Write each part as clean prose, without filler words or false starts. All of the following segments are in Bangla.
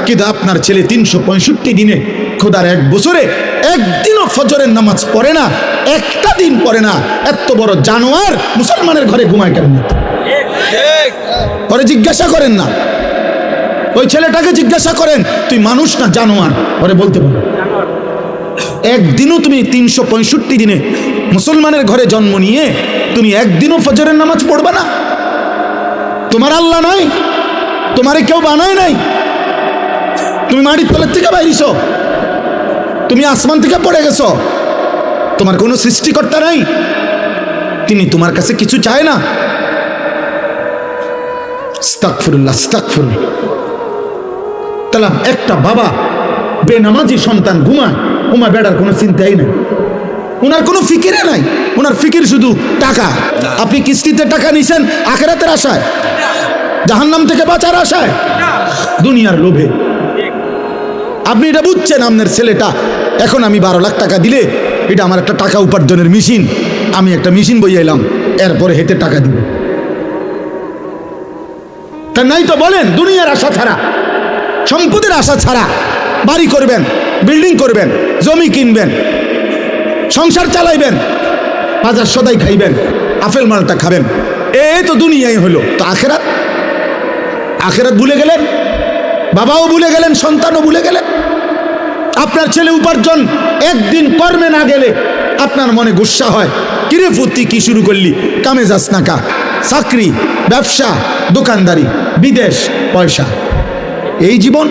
কিন্তু আপনার ছেলে 365 দিনে, খোদার 1 বছরে একদিনও ফজরের নামাজ পড়ে না, একটা দিন পড়ে না। এত বড় জানোয়ার মুসলমানের ঘরে ঘুমায় কেমন? পরে জিজ্ঞাসা করেন না, ওই ছেলেটাকে জিজ্ঞাসা করেন, তুই মানুষ না জানোয়ার? পরে বলতে পারো। একদিনও তুমি 365 দিনে মুসলমানের ঘরে জন্ম নিয়ে তুমি একদিনও ফজরের নামাজ পড়বা না? তোমার আল্লাহ নাই? তোমারে কেউ বানায় নাই? তুমি মাটির তলের থেকে বাইরিছ? তুমি আসমান থেকে পড়ে গেছো? তোমার কোনো সৃষ্টিকর্তা নাই? তিনি তোমার কাছে কিছু চায় না? আস্তাগফিরুল্লাহ, আস্তাগফিরুল্লাহ। তাহলে একটা বাবা বেনামাজি সন্তান ঘুমা বেড়ার কোনো চিন্তাই নাই, ওনার কোনো ফিকিরে নাই। ওনার ফিকির শুধু টাকা। আপনি কিস্তিতে টাকা নিছেন আখিরাতের আশায়, জাহান্নাম থেকে বাঁচার আশায়, দুনিয়ার লোভে। আপনি এটা বুঝছেন আপনার ছেলেটা এখন আমি 12 লাখ টাকা দিলে এটা আমার একটা টাকা উপার্জনের মেশিন, আমি একটা মেশিন বইয়ে এলাম, এরপরে হেঁটে টাকা দিব। তা নাই তো বলেন, দুনিয়ার আশা ছাড়া, সম্পদের আশা ছাড়া বাড়ি করবেন, বিল্ডিং করবেন, জমি কিনবেন, সংসার চালাইবেন, বাজার সদাই খাইবেন, আপেল মালটা খাবেন, এই তো দুনিয়াই হলো। তো আখেরাত? আখেরাত ভুলে গেলেন, বাবাও ভুলে গেলেন, সন্তানও ভুলে গেলেন। আপনার ছেলে উপার্জন একদিন কর্মে না গেলে আপনার মনে গুসা হয়, কিরে ফুতি কি শুরু করলি? কামে যাস না কা? চাকরি, ব্যবসা, দোকানদারি, বিদেশ, পয়সা, এই জীবন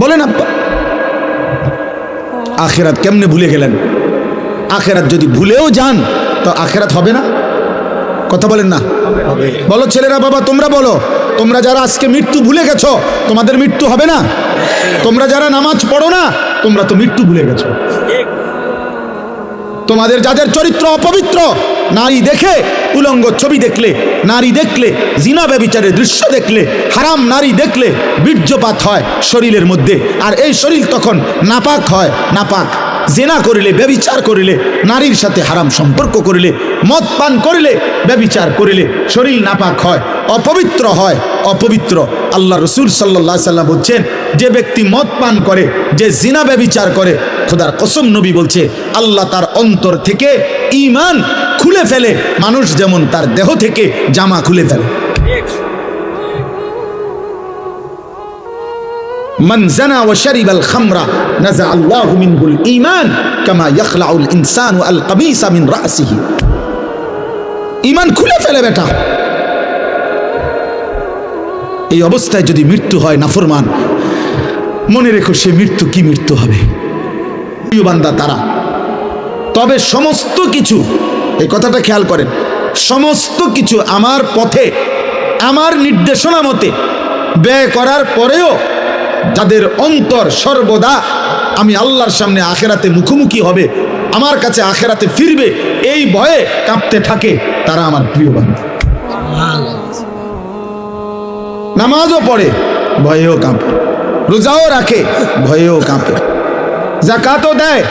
বলেন আব্বা। আখেরাত কেমনে ভুলে গেলেন? আখেরাত যদি ভুলেও যান তো আখেরাত হবে না? কথা বলেন না? বলো ছেলেরা, বাবা তোমরা বলো, তোমরা যারা আজকে মৃত্যু ভুলে গেছো তোমাদের মৃত্যু হবে না? তোমরা যারা নামাজ পড়ো না তোমরা তো মৃত্যু ভুলে গেছো। তোমাদের যাদের চরিত্র অপবিত্র, নারী দেখে, উলঙ্গ ছবি দেখলে, নারী দেখলে, জিনা ব্যভিচারের দৃশ্য দেখলে, হারাম নারী দেখলে বীর্যপাত হয় শরীরের মধ্যে, আর এই শরীর তখন নাপাক হয়। নাপাক জেনা করিলে, ব্যভিচার করিলে, নারীর সাথে হারাম সম্পর্ক করিলে, মদ পান করিলে, ব্যভিচার করিলে শরীর নাপাক হয়, অপবিত্র হয়, অপবিত্র। আল্লাহ রসুল সাল্লাল্লাহু আলাইহি সাল্লাম বলছেন, যে ব্যক্তি মদ পান করে, যে জিনা ব্যভিচার করে, খোদার কসম নবী বলছে আল্লাহ তার অন্তর থেকে ঈমান খুলে ফেলে, মানুষ যেমন তার দেহ থেকে জামা খুলে ফেলে। মান জানা ওয়া শারিবাল খামরা নাযা আল্লাহু মিনহুল ঈমান কামা ইয়াখলাউল ইনসানু আল কামিসা মিন রাসিহি। ঈমান খুলে ফেলে বেটা। এই অবস্থায় যদি মৃত্যু হয় নাফরমান, মনে রেখো সে মৃত্যু কি মৃত্যু হবে। প্রিয় বান্দা তারা, তবে সমস্ত কিছু, এই কথাটা খেয়াল করেন, সমস্ত কিছু আমার পথে, আমার নির্দেশনা মতে ব্যয় করার পরেও যাদের অন্তর সর্বদা আমি আল্লাহর সামনে আখেরাতে মুখোমুখি হবে, আমার কাছে আখেরাতে ফিরবে, এই ভয়ে কাঁপতে থাকে, তারা আমার প্রিয় বান্দা। নামাজও পড়ে, ভয়েও কাঁপে, রোজাও রাখে, ভয়েও কাঁপে, যাকাতও দেয়,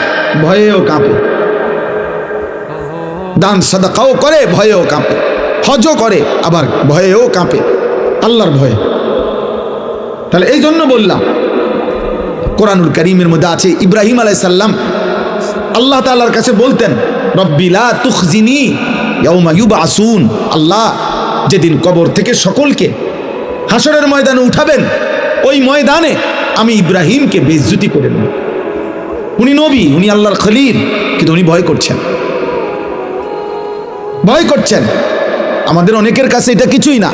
ভয়েও কাঁপে, দান সাদাকাও করে, ভয়েও কাঁপে, হজও করে, আবার ভয়েও কাঁপে, আল্লাহর ভয়ে। তাহলে এই জন্য বললাম, কোরআনুল কারীমের মধ্যে আছে ইব্রাহিম আলাইহিস সালাম আল্লাহ তাআলার কাছে বলতেন, রব্বি লা তুখজিনি ইয়াউমা ইউবআসুন, আল্লাহ যেদিন কবর থেকে সকলকে হাসরের ময়দানে উঠাবেন, ওই ময়দানে আমি ইব্রাহিমকে বেইজ্জতি করে নেব। উনি নবী, উনি আল্লাহর খলিল, কিন্তু উনি ভয় করছেন, ভয় করছেন। আমাদের অনেকের কাছে এটা কিছুই না,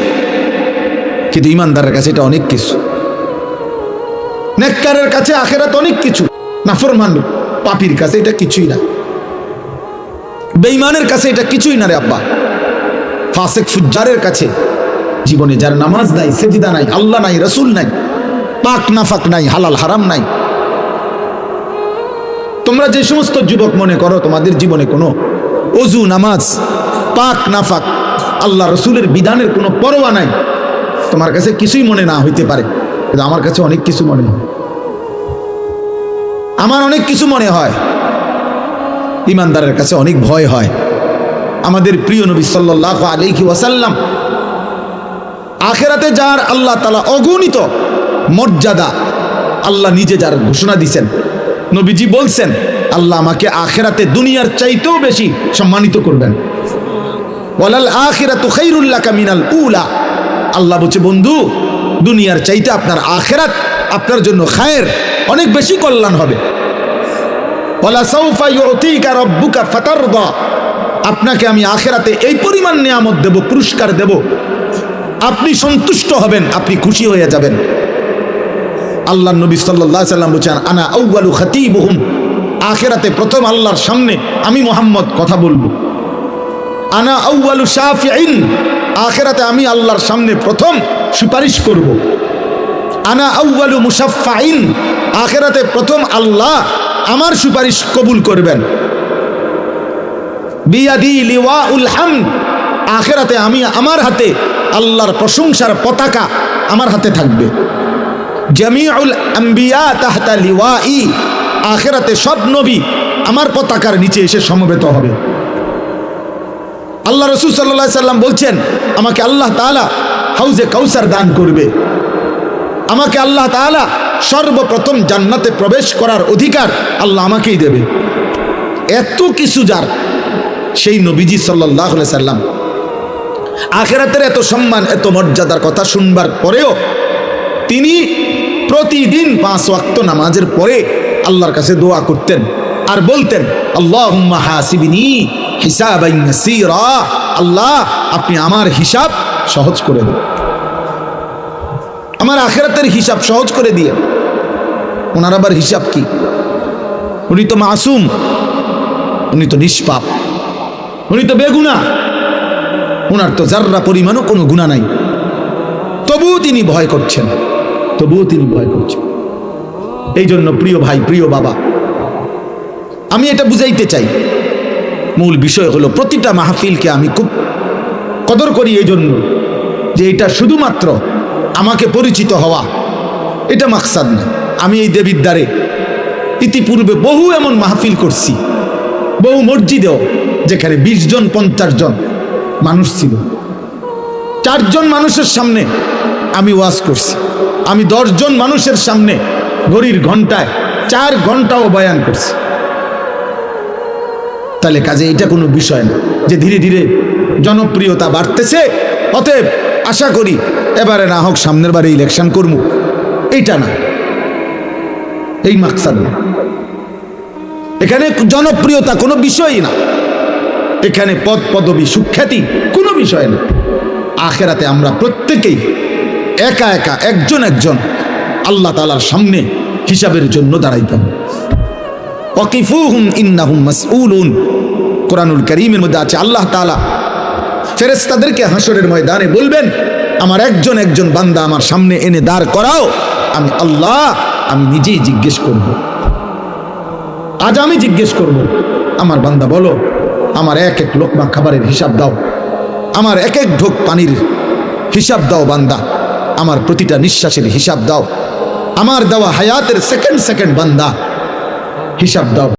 কিন্তু ইমানদারের কাছে এটা অনেক কিছু। নেককারের কাছে আখেরাত অনেক কিছু, নাফরমান পাপীর কাছে এটা কিছুই না, বেঈমানের কাছে এটা কিছুই না রে আব্বা। ফাসিক ফুজ্জারের কাছে জীবনে যার নামাজ নাই, সেজদা নাই, আল্লাহ নাই, রাসূল নাই, পাক নাফাক নাই, হালাল হারাম নাই। তোমরা যে সমস্ত যুবক মনে করো তোমাদের জীবনে কোনো ওযু, নামাজ, পাক নাফাক, আল্লাহ রসুলের বিধানের কোনো পরোয়া নাই, তোমার কাছে কিছুই মনে না হইতে পারে, কিন্তু আমার কাছে অনেক কিছু মনে হয়। আমার অনেক কিছু মনে হয়, ইমানদারের কাছে অনেক ভয় হয়। আমাদের প্রিয় নবী সাল্লাল্লাহু আলাইহি ওয়াসাল্লাম আখিরাতে যার আল্লাহ তাআলা অগণিত মর্যাদা আল্লাহ নিজে যার ঘোষণা দিয়েছেন, নবীজি বলছেন আল্লাহ আমাকে আখিরাতে দুনিয়ার চাইতেও বেশি সম্মানিত করবেন। ওয়ালাল আখিরাতু খায়রুল লাকা মিনাল উলা, আল্লাহ বলছে বন্ধু দুনিয়ার চাইতে আপনার আখিরাত আপনার জন্য খায়ের, অনেক বেশি কল্যাণ হবে। ওয়ালা সাউফা ইউতিকা রাব্বুকা ফাতারদা, আপনাকে আমি আখিরাতে এই পরিমাণ নিয়ামত দেব, পুরস্কার দেব, আপনি সন্তুষ্ট হবেন, আপনি খুশি হয়ে যাবেন। আল্লাহ নবী সাল্লাল্লাহু আলাইহি ওয়াসাল্লাম বলেছেন আনা আউয়ালু খাতিবুহুম, আখিরাতে প্রথম আল্লাহর সামনে আমি মুহাম্মদ কথা বলবো। আনা আউয়ালু শাফিঈন, আখিরাতে আমি আল্লাহর সামনে প্রথম সুপারিশ করব। আনা আউয়ালু মুশাফফাইন, আখিরাতে প্রথম আল্লাহ আমার সুপারিশ কবুল করবেন। বিয়াদি লিওয়াউল হামদ, আখিরাতে আমি আমার হাতে আল্লাহর প্রশংসার পতাকা আমার হাতে থাকবে। জামিউল আম্বিয়া তাহতা লিওয়াই, আখিরাতে সব নবী আমার পতাকার নিচে এসে সমবেত হবে। আল্লাহ রাসূল সাল্লাল্লাহু আলাইহি সাল্লাম বলছেন আমাকে আল্লাহ তাআলা হাউজে কাউসার দান করবে, আমাকে আল্লাহ তাআলা সর্বপ্রথম জান্নাতে প্রবেশ করার অধিকার আল্লাহ আমাকেই দেবে। এত কিছু যার, সেই নবীজি সাল্লাল্লাহু আলাইহি সাল্লাম আখিরাতের এত সম্মান এত মর্যাদার কথা শুনবার পরেও তিনি প্রতিদিন 5 ওয়াক্ত নামাজের পরে আল্লাহর কাছে দোয়া করতেন আর বলতেন আল্লাহুম্মা হাসিবনি হিসাবান ইয়াসীরা, আল্লাহ আপনি আমার হিসাব সহজ করে দিন, আমার আখিরাতের হিসাব সহজ করে দিয়ে। ওনার আবার হিসাব কি? উনি তো মাসুম, উনি তো নিষ্পাপ, উনি তো বেগুনাহ, ওনার তো যাররা পরিমাণও কোনো গুনাহ নাই, তবুও তিনি ভয় করছেন, তবুও তিনি ভয় করছেন। এই জন্য প্রিয় ভাই প্রিয় বাবা, আমি এটা বুঝাইতে চাই, মূল বিষয় হলো প্রতিটা মাহফিলকে আমি খুব কদর করি এই জন্য যে এটা শুধুমাত্র আমাকে পরিচিত হওয়া, এটা মাকসাদ না। আমি এই দেবিদ্বারে ইতিপূর্বে বহু এমন মাহফিল করছি, বহু মসজিদেও যেখানে 20 জন 50 জন মানুষ ছিল, 4 জন মানুষের সামনে আমি ওয়াজ করছি, আমি 10 জন মানুষের সামনে ঘড়ির ঘন্টায় 4 ঘন্টাও বয়ান করছি। তাহলে কাজে এটা কোনো বিষয় না যে ধীরে ধীরে জনপ্রিয়তা বাড়তেছে, অতএব আশা করি এবারে না হোক সামনের বারে ইলেকশন করবো, এইটা না, এই মাকসাদ না। এখানে জনপ্রিয়তা কোনো বিষয়ই না, এখানে পদ পদবী সুখ্যাতি কোনো বিষয় না। আখিরাতে আমরা প্রত্যেকেই একা একা একজন একজন আল্লাহ তাআলার সামনে হিসাবের জন্য দাঁড়াইতে হবে। ওয়াকিফুহুম ইন্নাহুম মাসউলুন, কোরআনুল কারীমের মধ্যে আছে আল্লাহ তাআলা ফেরেশতাদেরকে হাসরের ময়দানে বলবেন আমার একজন একজন বান্দা আমার সামনে এনে দাঁড় করাও, আমি আল্লাহ আমি নিজেই জিজ্ঞেস করব। আজ আমি জিজ্ঞেস করব, আমার বান্দা বলো আমার এক এক লোকমা খাবারের হিসাব দাও, আমার এক এক ঢোক পানির হিসাব দাও বান্দা, আমার প্রতিটা নিঃশ্বাসের হিসাব দাও, আমার দেওয়া হায়াতের সেকেন্ড সেকেন্ড বান্দা হিসাব দাও।